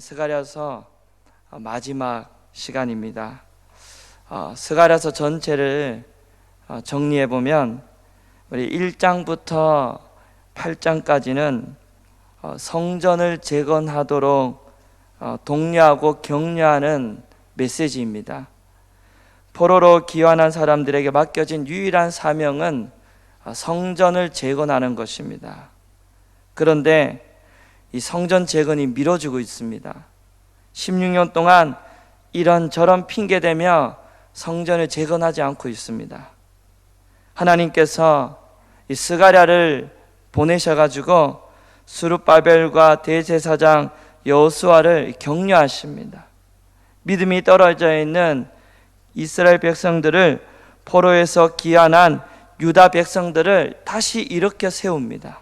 스가랴서 마지막 시간입니다. 스가랴서 전체를 정리해 보면 우리 1장부터 8장까지는 성전을 재건하도록 독려하고 격려하는 메시지입니다. 포로로 귀환한 사람들에게 맡겨진 유일한 사명은 성전을 재건하는 것입니다. 그런데 이 성전 재건이 미뤄지고 있습니다. 16년 동안 이런저런 핑계대며 성전을 재건하지 않고 있습니다. 하나님께서 이 스가랴를 보내셔가지고 스룹바벨과 대제사장 여호수아를 격려하십니다. 믿음이 떨어져 있는 이스라엘 백성들을, 포로에서 귀환한 유다 백성들을 다시 일으켜 세웁니다.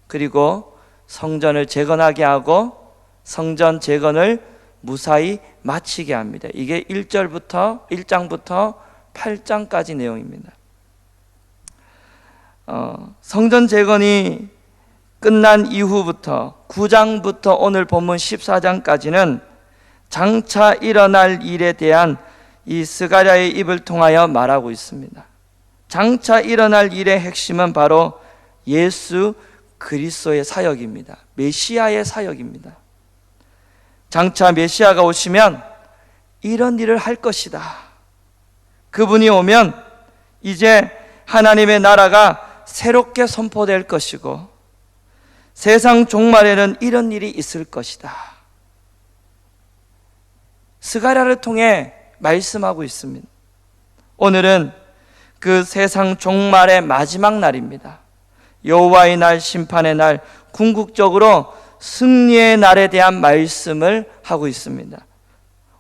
그리고 성전을 재건하게 하고 성전 재건을 무사히 마치게 합니다. 이게 1장부터 8장까지 내용입니다. 성전 재건이 끝난 이후부터 9장부터 오늘 본문 14장까지는 장차 일어날 일에 대한 이 스가랴의 입을 통하여 말하고 있습니다. 장차 일어날 일의 핵심은 바로 예수 그리스도의 사역입니다. 메시아의 사역입니다. 장차 메시아가 오시면 이런 일을 할 것이다. 그분이 오면 이제 하나님의 나라가 새롭게 선포될 것이고 세상 종말에는 이런 일이 있을 것이다. 스가랴를 통해 말씀하고 있습니다. 오늘은 그 세상 종말의 마지막 날입니다. 여호와의 날, 심판의 날, 궁극적으로 승리의 날에 대한 말씀을 하고 있습니다.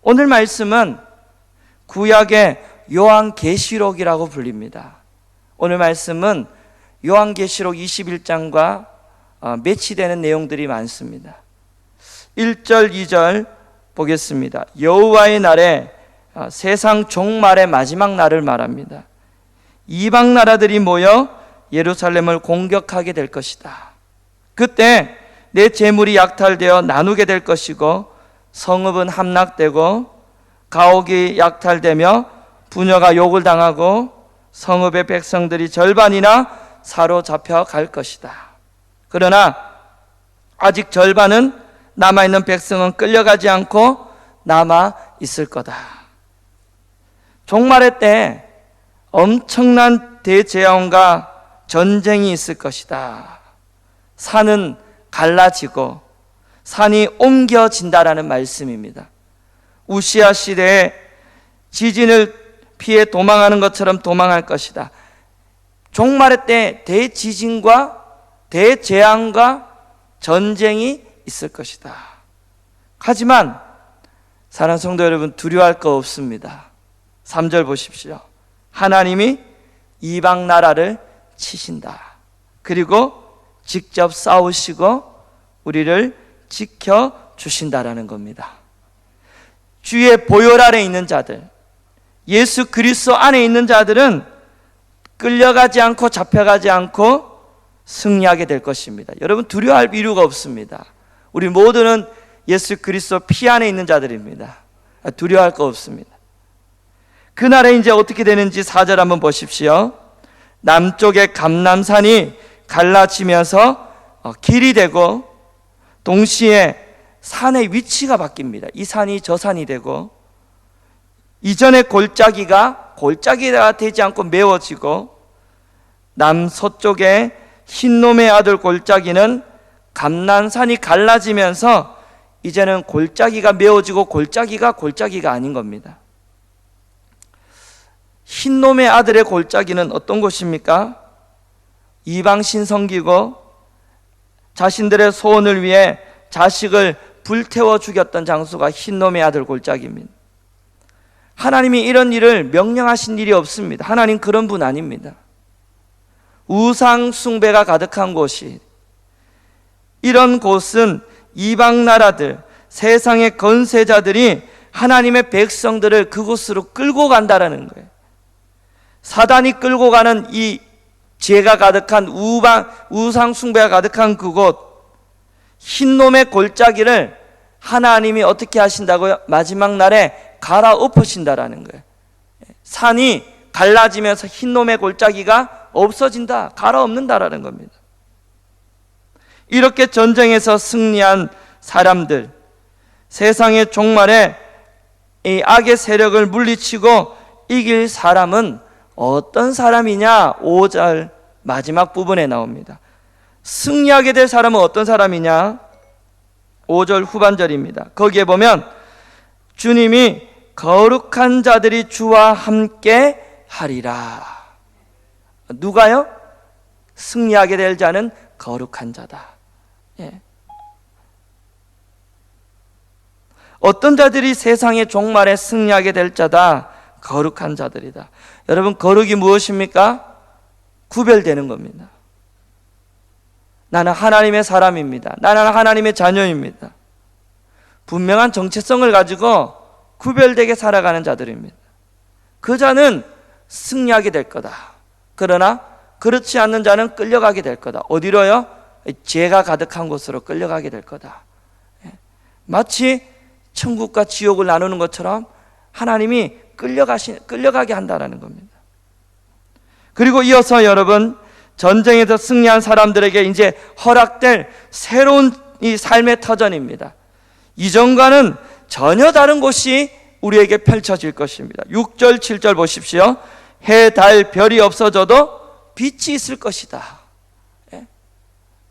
오늘 말씀은 구약의 요한계시록이라고 불립니다. 오늘 말씀은 요한계시록 21장과 매치되는 내용들이 많습니다. 1절, 2절 보겠습니다. 여호와의 날에 세상 종말의 마지막 날을 말합니다. 이방 나라들이 모여 예루살렘을 공격하게 될 것이다. 그때 내 재물이 약탈되어 나누게 될 것이고 성읍은 함락되고 가옥이 약탈되며 부녀가 욕을 당하고 성읍의 백성들이 절반이나 사로잡혀 갈 것이다. 그러나 아직 절반은 남아있는 백성은 끌려가지 않고 남아 있을 거다. 종말의 때 엄청난 대재앙과 전쟁이 있을 것이다. 산은 갈라지고 산이 옮겨진다라는 말씀입니다. 우시야 시대에 지진을 피해 도망하는 것처럼 도망할 것이다. 종말의 때 대지진과 대재앙과 전쟁이 있을 것이다. 하지만 사랑하는 성도 여러분, 두려워할 거 없습니다. 3절 보십시오. 하나님이 이방 나라를 치신다. 그리고 직접 싸우시고 우리를 지켜주신다라는 겁니다. 주의 보혈 아래 있는 자들, 예수 그리스도 안에 있는 자들은 끌려가지 않고 잡혀가지 않고 승리하게 될 것입니다. 여러분, 두려워할 이유가 없습니다. 우리 모두는 예수 그리스도 피 안에 있는 자들입니다. 두려워할 거 없습니다. 그날에 이제 어떻게 되는지 4절 한번 보십시오. 남쪽의 감람산이 갈라지면서 길이 되고 동시에 산의 위치가 바뀝니다. 이 산이 저 산이 되고 이전의 골짜기가 되지 않고 메워지고 남서쪽의 흰놈의 아들 골짜기는 감람산이 갈라지면서 이제는 골짜기가 메워지고 골짜기가 아닌 겁니다. 흰놈의 아들의 골짜기는 어떤 곳입니까? 이방신 섬기고 자신들의 소원을 위해 자식을 불태워 죽였던 장소가 흰놈의 아들 골짜기입니다. 하나님이 이런 일을 명령하신 일이 없습니다. 하나님 그런 분 아닙니다. 우상 숭배가 가득한 곳이, 이런 곳은 이방 나라들, 세상의 건세자들이 하나님의 백성들을 그곳으로 끌고 간다라는 거예요. 사단이 끌고 가는 이 죄가 가득한 우상 숭배가 가득한 그곳, 흰놈의 골짜기를 하나님이 어떻게 하신다고요? 마지막 날에 갈아엎으신다라는 거예요. 산이 갈라지면서 흰놈의 골짜기가 없어진다, 갈아엎는다라는 겁니다. 이렇게 전쟁에서 승리한 사람들, 세상의 종말에 이 악의 세력을 물리치고 이길 사람은 어떤 사람이냐? 5절 마지막 부분에 나옵니다. 승리하게 될 사람은 어떤 사람이냐? 5절 후반절입니다. 거기에 보면 주님이 거룩한 자들이 주와 함께 하리라. 누가요? 승리하게 될 자는 거룩한 자다. 예. 어떤 자들이 세상의 종말에 승리하게 될 자다? 거룩한 자들이다. 여러분, 거룩이 무엇입니까? 구별되는 겁니다. 나는 하나님의 사람입니다. 나는 하나님의 자녀입니다. 분명한 정체성을 가지고 구별되게 살아가는 자들입니다. 그 자는 승리하게 될 거다. 그러나 그렇지 않는 자는 끌려가게 될 거다. 어디로요? 죄가 가득한 곳으로 끌려가게 될 거다. 마치 천국과 지옥을 나누는 것처럼 하나님이 끌려가게 한다는 겁니다. 그리고 이어서 여러분, 전쟁에서 승리한 사람들에게 이제 허락될 새로운 이 삶의 터전입니다. 이전과는 전혀 다른 곳이 우리에게 펼쳐질 것입니다. 6절 7절 보십시오. 해, 달, 별이 없어져도 빛이 있을 것이다.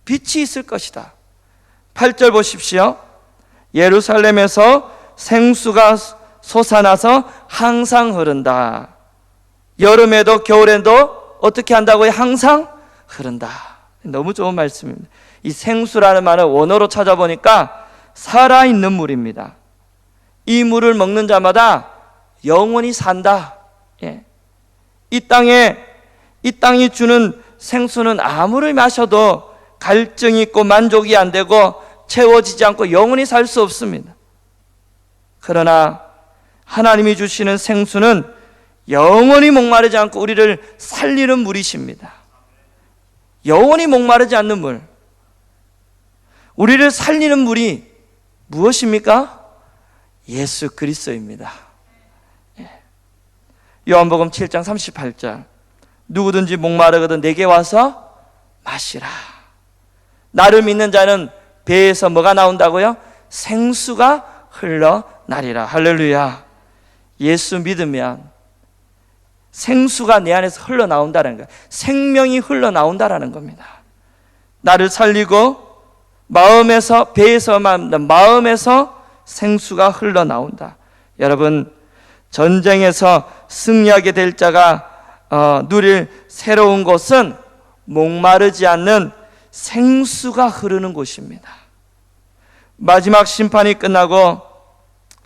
빛이 있을 것이다. 8절 보십시오. 예루살렘에서 생수가 솟아나서 항상 흐른다. 여름에도 겨울에도 어떻게 한다고요? 항상 흐른다. 너무 좋은 말씀입니다. 이 생수라는 말을 원어로 찾아보니까 살아있는 물입니다. 이 물을 먹는 자마다 영원히 산다. 예. 이 땅이 주는 생수는 아무리 마셔도 갈증이 있고 만족이 안 되고 채워지지 않고 영원히 살 수 없습니다. 그러나 하나님이 주시는 생수는 영원히 목마르지 않고 우리를 살리는 물이십니다. 영원히 목마르지 않는 물. 우리를 살리는 물이 무엇입니까? 예수 그리스도입니다. 요한복음 7장 38절. 누구든지 목마르거든 내게 와서 마시라. 나를 믿는 자는 배에서 뭐가 나온다고요? 생수가 흘러나리라. 할렐루야. 예수 믿으면 생수가 내 안에서 흘러나온다는 거예요. 생명이 흘러나온다라는 겁니다. 나를 살리고 마음에서, 배에서만 마음에서 생수가 흘러나온다. 여러분, 전쟁에서 승리하게 될 자가 누릴 새로운 곳은 목마르지 않는 생수가 흐르는 곳입니다. 마지막 심판이 끝나고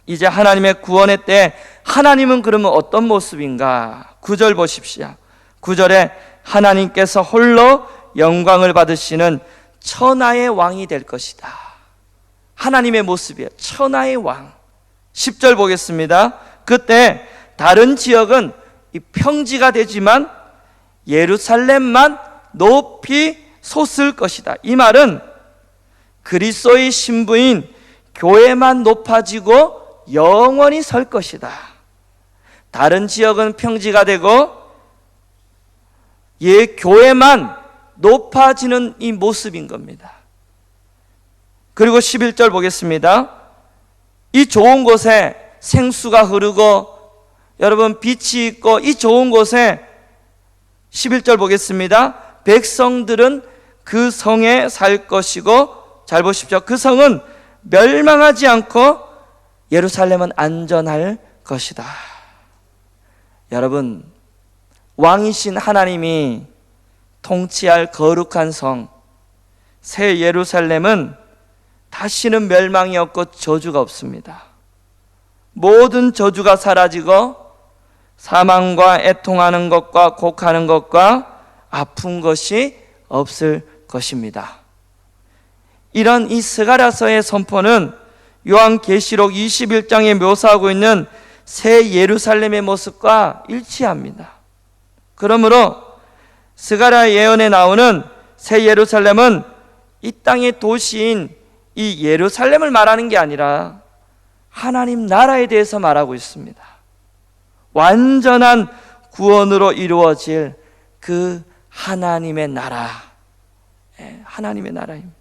이제 하나님의 구원의 때 하나님은 그러면 어떤 모습인가? 9절 보십시오. 9절에 하나님께서 홀로 영광을 받으시는 천하의 왕이 될 것이다. 하나님의 모습이에요. 천하의 왕. 10절 보겠습니다. 그때 다른 지역은 이 평지가 되지만 예루살렘만 높이 솟을 것이다. 이 말은 그리스도의 신부인 교회만 높아지고 영원히 설 것이다. 다른 지역은 평지가 되고 교회만 높아지는 이 모습인 겁니다. 그리고 11절 보겠습니다. 이 좋은 곳에 생수가 흐르고 여러분 빛이 있고 이 좋은 곳에 11절 보겠습니다. 백성들은 그 성에 살 것이고, 잘 보십시오. 그 성은 멸망하지 않고 예루살렘은 안전할 것이다. 여러분, 왕이신 하나님이 통치할 거룩한 성, 새 예루살렘은 다시는 멸망이 없고 저주가 없습니다. 모든 저주가 사라지고 사망과 애통하는 것과 곡하는 것과 아픈 것이 없을 것입니다. 이런 이 스가랴서의 선포는 요한계시록 21장에 묘사하고 있는 새 예루살렘의 모습과 일치합니다. 그러므로 스가랴 예언에 나오는 새 예루살렘은 이 땅의 도시인 이 예루살렘을 말하는 게 아니라 하나님 나라에 대해서 말하고 있습니다. 완전한 구원으로 이루어질 그 하나님의 나라, 하나님의 나라입니다.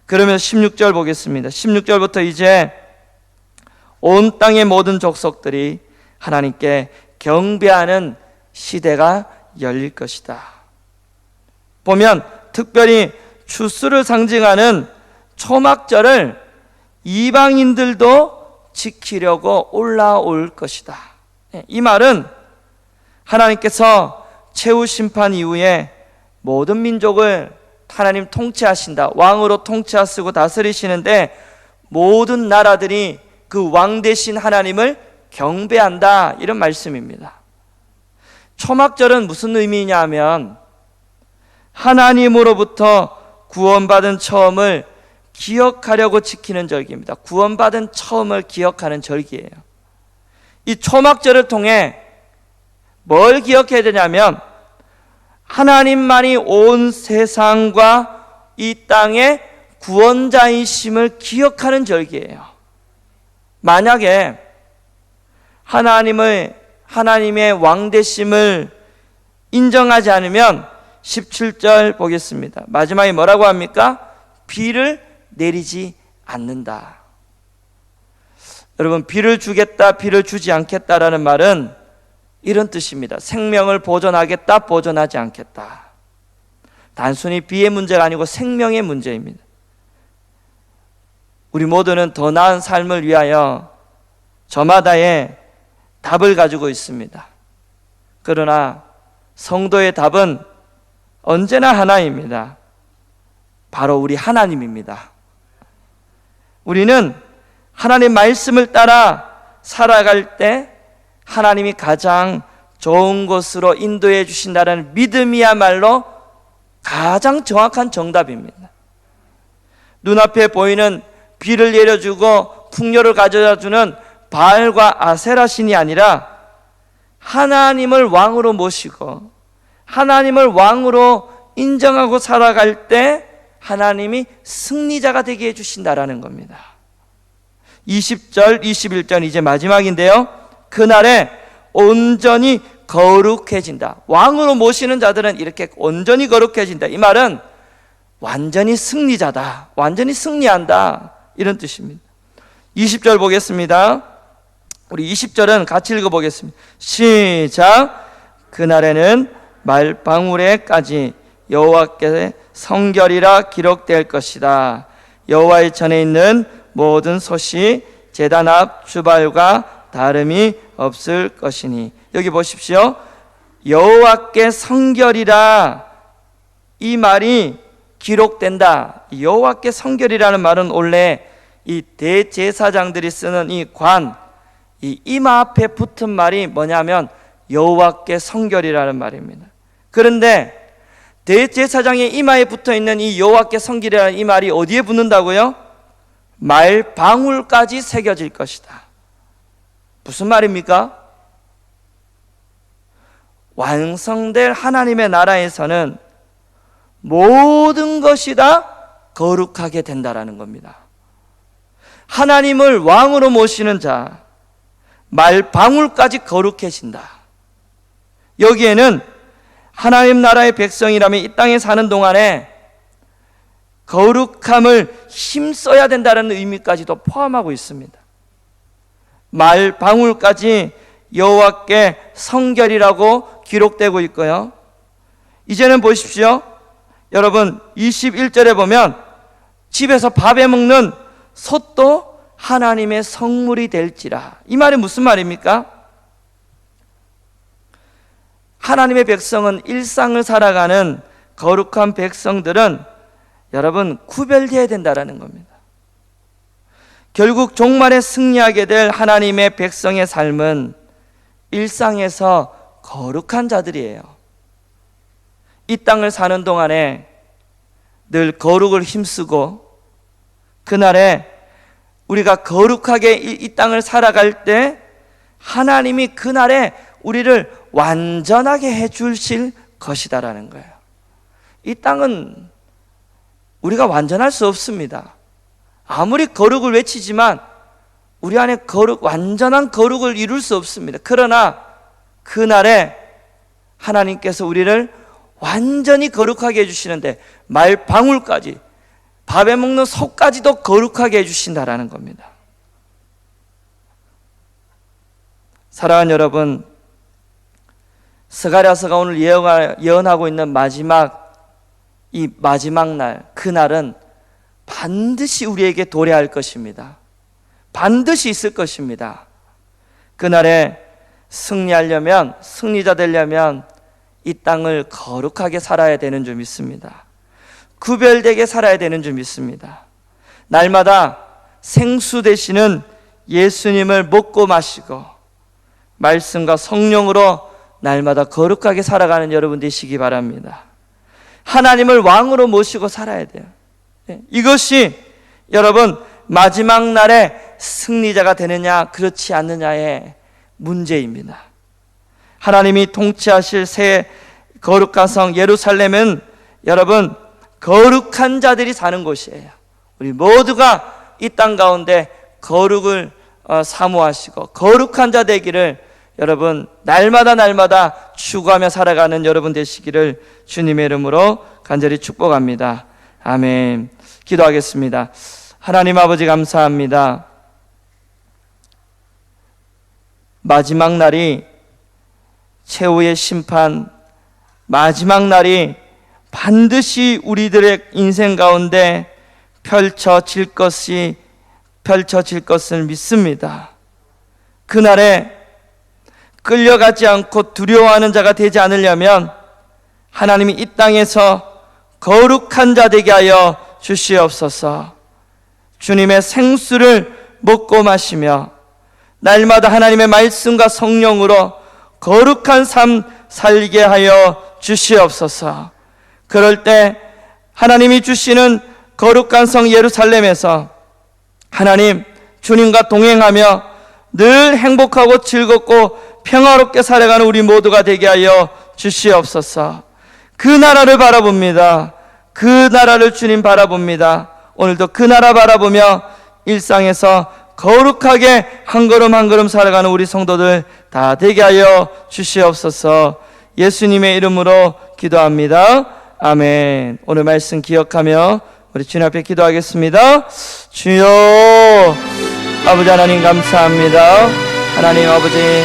그러면 16절 보겠습니다. 16절부터 이제 온 땅의 모든 족속들이 하나님께 경배하는 시대가 열릴 것이다. 보면 특별히 추수를 상징하는 초막절을 이방인들도 지키려고 올라올 것이다. 이 말은 하나님께서 최후 심판 이후에 모든 민족을 하나님 통치하신다. 왕으로 통치하시고 다스리시는데 모든 나라들이 그 왕 대신 하나님을 경배한다, 이런 말씀입니다. 초막절은 무슨 의미냐 하면 하나님으로부터 구원받은 처음을 기억하려고 지키는 절기입니다. 구원받은 처음을 기억하는 절기예요. 이 초막절을 통해 뭘 기억해야 되냐면 하나님만이 온 세상과 이 땅의 구원자이심을 기억하는 절기예요. 만약에 하나님의 왕되심을 인정하지 않으면 17절 보겠습니다. 마지막에 뭐라고 합니까? 비를 내리지 않는다. 여러분, 비를 주겠다, 비를 주지 않겠다라는 말은 이런 뜻입니다. 생명을 보존하겠다, 보존하지 않겠다. 단순히 비의 문제가 아니고 생명의 문제입니다. 우리 모두는 더 나은 삶을 위하여 저마다의 답을 가지고 있습니다. 그러나 성도의 답은 언제나 하나입니다. 바로 우리 하나님입니다. 우리는 하나님 말씀을 따라 살아갈 때 하나님이 가장 좋은 곳으로 인도해 주신다는 믿음이야말로 가장 정확한 정답입니다. 눈앞에 보이는 비를 내려주고 풍요를 가져다주는 바알과 아세라 신이 아니라 하나님을 왕으로 모시고 하나님을 왕으로 인정하고 살아갈 때 하나님이 승리자가 되게 해주신다라는 겁니다. 20절, 21절 이제 마지막인데요. 그날에 온전히 거룩해진다. 왕으로 모시는 자들은 이렇게 온전히 거룩해진다. 이 말은 완전히 승리자다, 완전히 승리한다, 이런 뜻입니다. 20절 보겠습니다. 우리 20절은 같이 읽어보겠습니다. 시작. 그날에는 말방울에까지 여호와께 성결이라 기록될 것이다. 여호와의 전에 있는 모든 솥이 제단 앞 주발과 다름이 없을 것이니. 여기 보십시오. 여호와께 성결이라, 이 말이 기록된다. 여호와께 성결이라는 말은 원래 이 대제사장들이 쓰는 이 관, 이 이마 앞에 붙은 말이 뭐냐면 여호와께 성결이라는 말입니다. 그런데 대제사장의 이마에 붙어있는 이 여호와께 성결이라는 이 말이 어디에 붙는다고요? 말방울까지 새겨질 것이다. 무슨 말입니까? 완성될 하나님의 나라에서는 모든 것이 다 거룩하게 된다라는 겁니다. 하나님을 왕으로 모시는 자, 말방울까지 거룩해진다. 여기에는 하나님 나라의 백성이라면 이 땅에 사는 동안에 거룩함을 힘써야 된다는 의미까지도 포함하고 있습니다. 말방울까지 여호와께 성결이라고 기록되고 있고요. 이제는 보십시오. 여러분, 21절에 보면 집에서 밥에 먹는 솥도 하나님의 성물이 될지라. 이 말이 무슨 말입니까? 하나님의 백성은, 일상을 살아가는 거룩한 백성들은 여러분 구별되어야 된다는 겁니다. 결국 종말에 승리하게 될 하나님의 백성의 삶은 일상에서 거룩한 자들이에요. 이 땅을 사는 동안에 늘 거룩을 힘쓰고 그날에 우리가 거룩하게 이 땅을 살아갈 때 하나님이 그날에 우리를 완전하게 해주실 것이다라는 거예요. 이 땅은 우리가 완전할 수 없습니다. 아무리 거룩을 외치지만 우리 안에 완전한 거룩을 이룰 수 없습니다. 그러나 그날에 하나님께서 우리를 완전히 거룩하게 해주시는데 말방울까지, 밥에 먹는 속까지도 거룩하게 해주신다라는 겁니다. 사랑하는 여러분, 스가랴서가 오늘 예언하고 있는 이 마지막 날, 그날은 반드시 우리에게 도래할 것입니다. 반드시 있을 것입니다. 그날에 승리자 되려면 이 땅을 거룩하게 살아야 되는 줄 믿습니다. 구별되게 살아야 되는 줄 믿습니다. 날마다 생수 되시는 예수님을 먹고 마시고 말씀과 성령으로 날마다 거룩하게 살아가는 여러분 되시기 바랍니다. 하나님을 왕으로 모시고 살아야 돼요. 이것이 여러분 마지막 날에 승리자가 되느냐 그렇지 않느냐의 문제입니다. 하나님이 통치하실 새 거룩한 성 예루살렘은 여러분 거룩한 자들이 사는 곳이에요. 우리 모두가 이 땅 가운데 거룩을 사모하시고 거룩한 자 되기를 여러분 날마다 추구하며 살아가는 여러분 되시기를 주님의 이름으로 간절히 축복합니다. 아멘. 기도하겠습니다. 하나님 아버지 감사합니다. 마지막 날이 최후의 심판, 마지막 날이 반드시 우리들의 인생 가운데 펼쳐질 것을 믿습니다. 그날에 끌려가지 않고 두려워하는 자가 되지 않으려면 하나님이 이 땅에서 거룩한 자 되게 하여 주시옵소서. 주님의 생수를 먹고 마시며 날마다 하나님의 말씀과 성령으로 거룩한 삶 살게 하여 주시옵소서. 그럴 때 하나님이 주시는 거룩한 성 예루살렘에서 하나님 주님과 동행하며 늘 행복하고 즐겁고 평화롭게 살아가는 우리 모두가 되게 하여 주시옵소서. 그 나라를 바라봅니다. 그 나라를 주님 바라봅니다. 오늘도 그 나라 바라보며 일상에서 거룩하게 한 걸음 한 걸음 살아가는 우리 성도들 다 되게 하여 주시옵소서. 예수님의 이름으로 기도합니다. 아멘. 오늘 말씀 기억하며 우리 주님 앞에 기도하겠습니다. 주여, 아버지 하나님 감사합니다. 하나님 아버지